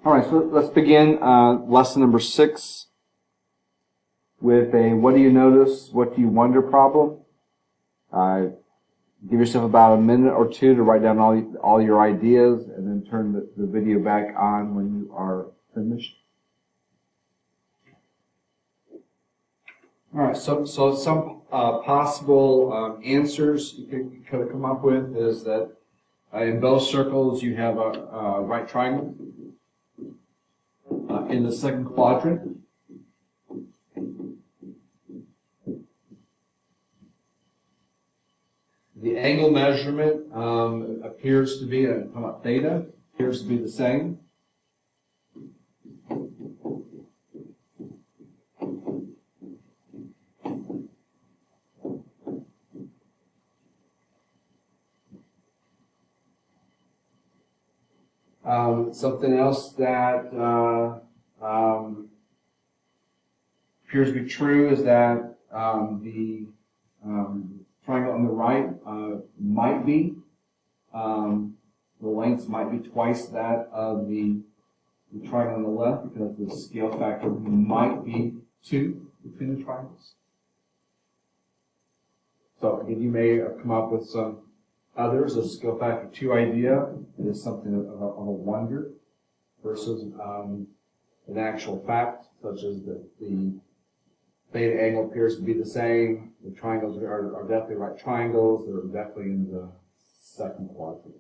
All right, so let's begin lesson number 6 with a what do you notice, what do you wonder problem. Give yourself about a minute or two to write down all your ideas and then turn the video back on when you are finished. All right, so some possible answers you could come up with is that in both circles you have a right triangle. In the second quadrant, the angle measurement appears to be, theta, appears to be the same. Something else that appears to be true is that the triangle on the right might be, the lengths might be twice that of the triangle on the left because the scale factor might be 2 between the triangles. So again, you may come up with some others. A scale factor 2 idea is something of a wonder versus an actual fact, such as that the theta angle appears to be the same. The triangles are definitely right triangles. They're definitely in the second quadrant.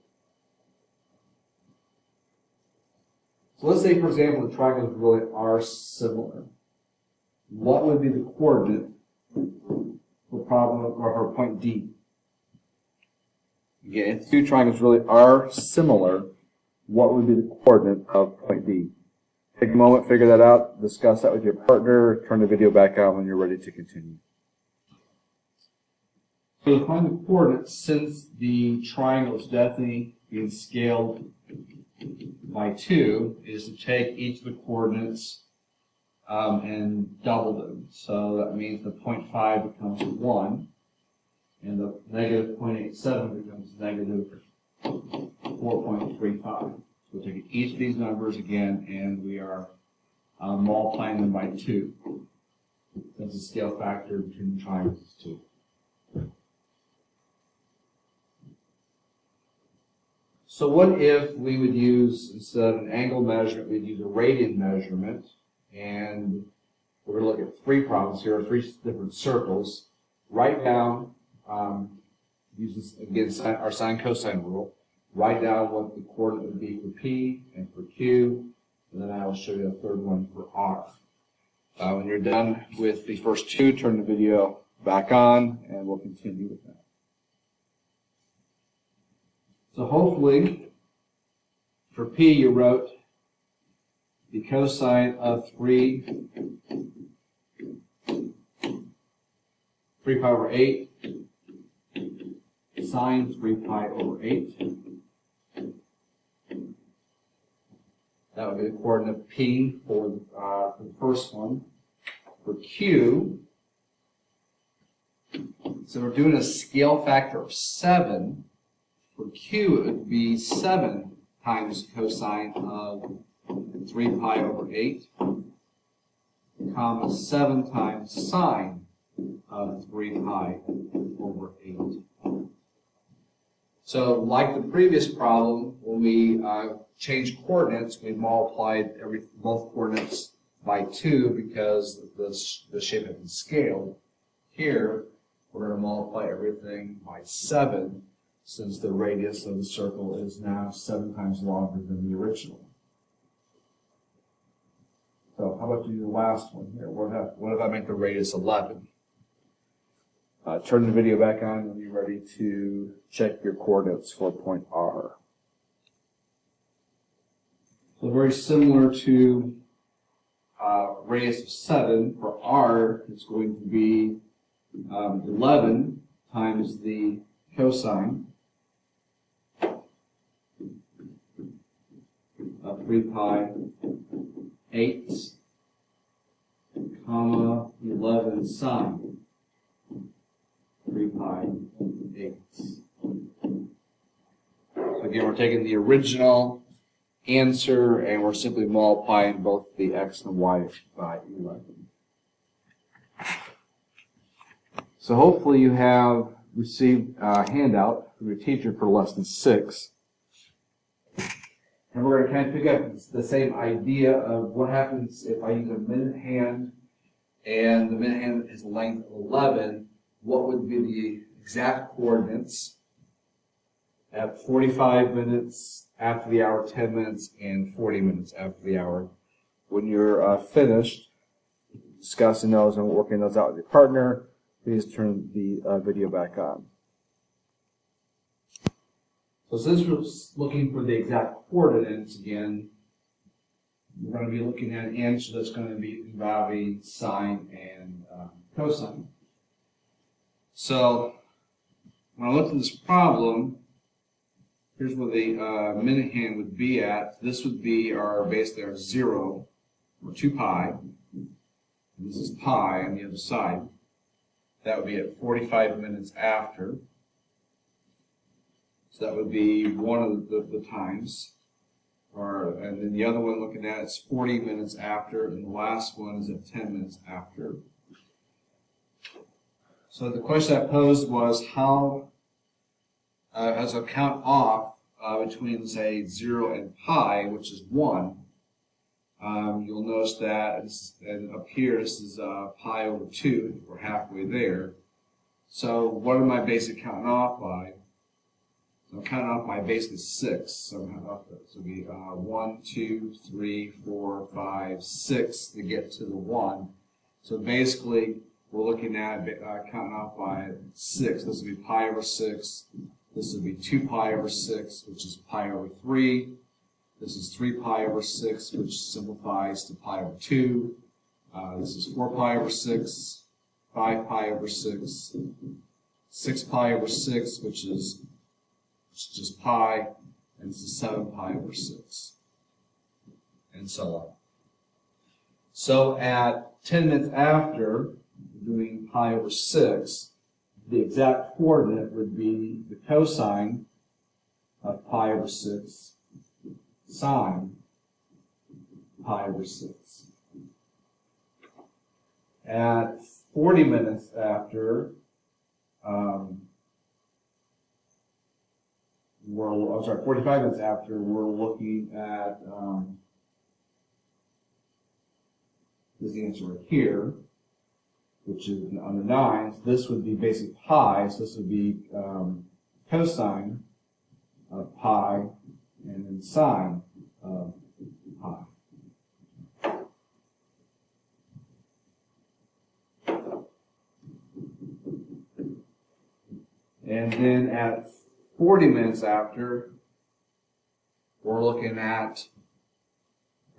So let's say, for example, the triangles really are similar. What would be the coordinate for problem or for point D? Again, if two triangles really are similar, what would be the coordinate of point D? Take a moment, figure that out, discuss that with your partner, turn the video back on when you're ready to continue. So to find the coordinates, since the triangle is definitely being scaled by 2, is to take each of the coordinates and double them. So that means the 0.5 becomes 1. And the negative 0.87 becomes negative 4.35. So we're taking each of these numbers again, and we are multiplying them by 2. That's the scale factor between the triangles is 2. So what if we would use, instead of an angle measurement, we'd use a radian measurement, and we're going to look at 3 problems here, 3 different circles. Write down, use again our sine cosine rule. Write down what the coordinate would be for P and for Q, and then I will show you a third one for R. When you're done with the first 2, turn the video back on, and we'll continue with that. So hopefully, for P, you wrote the cosine of 3 pi over 8. Sine 3 pi over 8. That would be the coordinate P for the first one. For Q, so we're doing a scale factor of 7. For Q, it would be 7 times cosine of 3 pi over 8, comma 7 times sine of 3 pi over 8. So, like the previous problem, when we changed coordinates, we multiplied both coordinates by 2 because the shape had been scaled. Here, we're going to multiply everything by 7, since the radius of the circle is now 7 times longer than the original. So, how about do the last one here? What if I make the radius 11? Turn the video back on when you're ready to check your coordinates for point R. So very similar to radius of 7, for R, it's going to be 11 times the cosine of 3 pi 8, comma 11 sine 3 pi 8. So again, we're taking the original answer, and we're simply multiplying both the x and y by 11. So hopefully you have received a handout from your teacher for lesson 6. And we're going to kind of pick up the same idea of what happens if I use a minute hand and the minute hand is length 11, what would be the exact coordinates at 45 minutes after the hour, 10 minutes, and 40 minutes after the hour. When you're finished discussing those and working those out with your partner, please turn the video back on. So since we're looking for the exact coordinates again, we're going to be looking at an answer that's going to be involving sine and cosine. So when I looked at this problem, here's where the minute hand would be at. This would be our basically our 0, or 2 pi. And this is pi on the other side. That would be at 45 minutes after. So that would be one of the times. And then the other one looking at is 40 minutes after, and the last one is at 10 minutes after. So the question I posed was how, as a count off between, say, 0 and pi, which is 1, you'll notice that, and up here, this is pi over 2. We're halfway there. So what am I basically counting off by? So I'm counting off by basically 6. So I'm counting off that. So it'll be 1, 2, 3, 4, 5, 6 to get to the 1. So basically, we're looking at counting off by 6. This would be pi over 6. This would be 2 pi over 6, which is pi over 3. This is 3 pi over 6, which simplifies to pi over 2. This is 4 pi over 6, 5 pi over 6, 6 pi over 6, which is just pi, and this is 7 pi over 6, and so on. So at 10 minutes after doing pi over 6, the exact coordinate would be the cosine of pi over 6 sine pi over 6. At 40 minutes after, 45 minutes after, we're looking at this is the answer right here, which is on the 9th. This would be basic pi, so this would be cosine of pi and then sine of pi. And then at 40 minutes after, we're looking at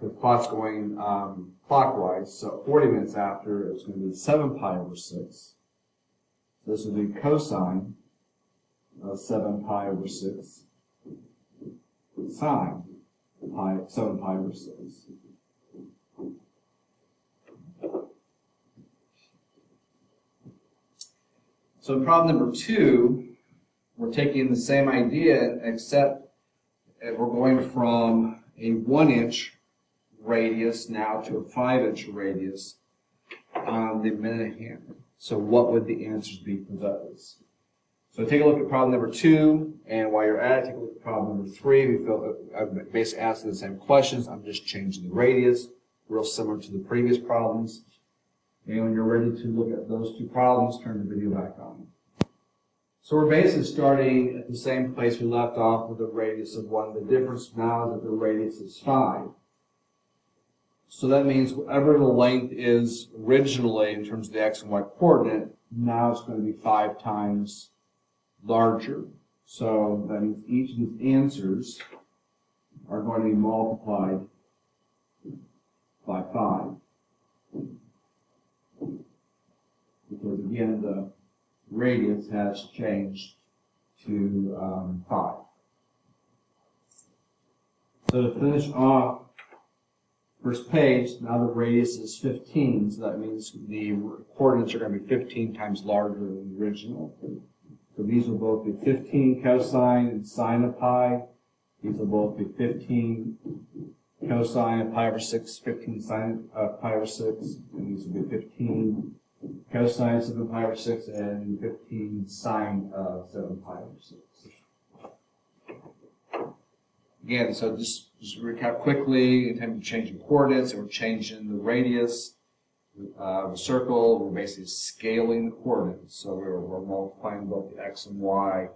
the clock's going clockwise, so 40 minutes after, it's going to be 7 pi over 6. So this would be cosine of 7 pi over 6 sine pi, 7 pi over 6. So in problem number 2, we're taking the same idea, except we're going from a 1-inch radius now to a 5-inch radius on the minute hand. So what would the answers be for those? So take a look at problem number 2, and while you're at it, take a look at problem number 3. We feel I've basically asked the same questions. I'm just changing the radius, real similar to the previous problems. And when you're ready to look at those 2 problems, turn the video back on. So we're basically starting at the same place we left off with a radius of 1. The difference now is that the radius is 5. So that means whatever the length is originally in terms of the x and y coordinate, now it's going to be 5 times larger. So that means each of these answers are going to be multiplied by 5. Because again, the radius has changed to 5. So to finish off first page, now the radius is 15, so that means the coordinates are going to be 15 times larger than the original. So these will both be 15 cosine and sine of pi, These will both be 15 cosine of pi over 6, 15 sine of pi over 6, and these will be 15 cosine of 7 pi over 6, and 15 sine of 7 pi over 6. Again, so just recap quickly, anytime you're changing coordinates, and we're changing the radius of the circle, we're basically scaling the coordinates. So we're multiplying both the x and y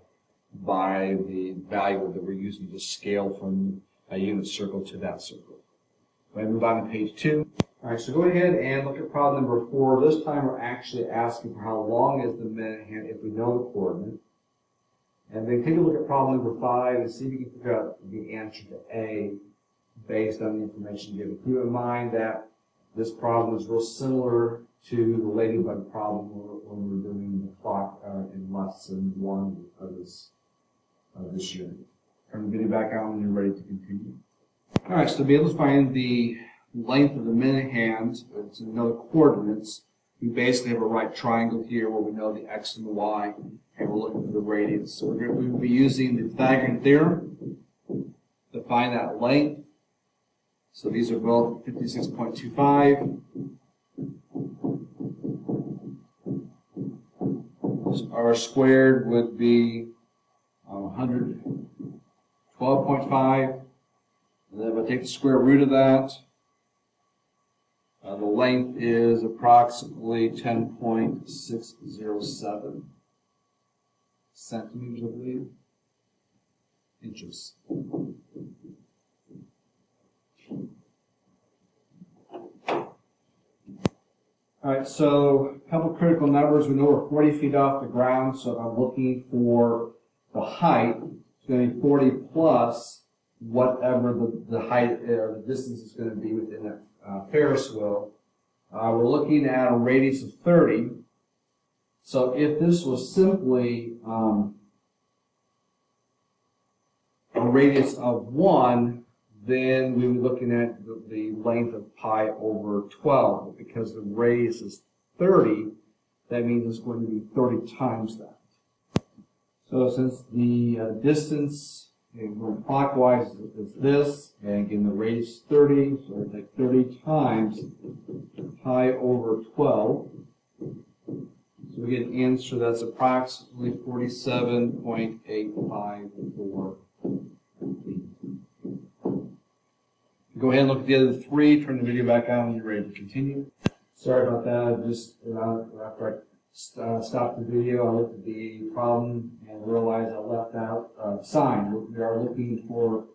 by the value that we're using to scale from a unit circle to that circle. We're going to move on to page 2. All right, so go ahead and look at problem number 4. This time we're actually asking for how long is the minute hand if we know the coordinate. And then take a look at problem number 5 and see if you can figure out the answer to A based on the information given. Keep in mind that this problem is real similar to the ladybug problem when we're doing the clock in lesson 1 of this unit. Turn the video back on when you're ready to continue. All right, so to be able to find the length of the minute hand, to know the coordinates, we basically have a right triangle here where we know the x and the y, and we're looking for the radius. So we will be using the Pythagorean theorem to find that length. So these are both 56.25. So r squared would be 112.5. And then if I take the square root of that, the length is approximately 10.607 centimeters, I believe, inches. All right, so a couple critical numbers. We know we're 40 feet off the ground, so if I'm looking for the height, it's going to be 40 plus whatever the height or the distance is going to be within that Ferris wheel. We're looking at a radius of 30. So if this was simply a radius of 1, then we would be looking at the length of pi over 12. But because the radius is 30, that means it's going to be 30 times that. So since the distance going clockwise is this, and again the radius is 30, so we take 30 times pi over 12. So we get an answer that's approximately 47.854 feet. Go ahead and look at the other 3. Turn the video back on when you're ready to continue. Sorry about that. Just after I stopped the video, I looked at the problem and realized I left out sine. We are looking for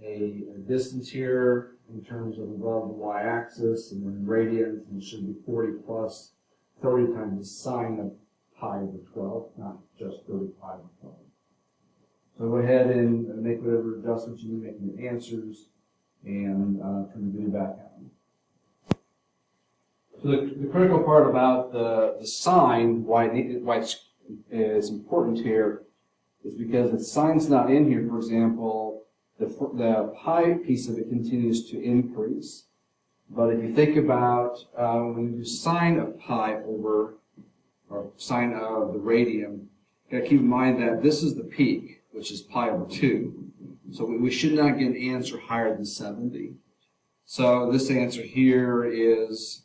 a distance here in terms of above the y-axis, and then radians, and it should be 40 plus 30 times the sine of pi over 12, not just 30 pi over 12. So go ahead and make whatever adjustments you need to make in the answers, and turn the video back on. So the critical part about the sine, why it's important here, is because if sine's not in here, for example, the pi piece of it continues to increase. But if you think about when you do sine of pi over, or sine of the radian, you got to keep in mind that this is the peak, which is pi over 2. So we should not get an answer higher than 70. So this answer here is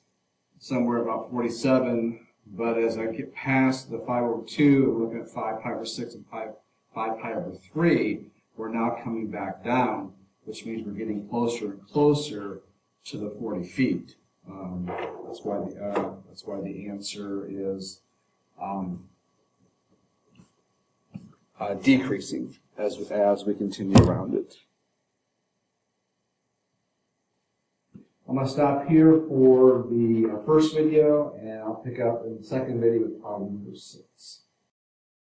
somewhere about 47, but as I get past the 5 over 2, I'm looking at 5 pi over 6 and 5 pi over 3, we're now coming back down, which means we're getting closer and closer to the 40 feet. That's why the answer is decreasing as we continue around it. I'm going to stop here for the first video, and I'll pick up in the second video with problem number 6.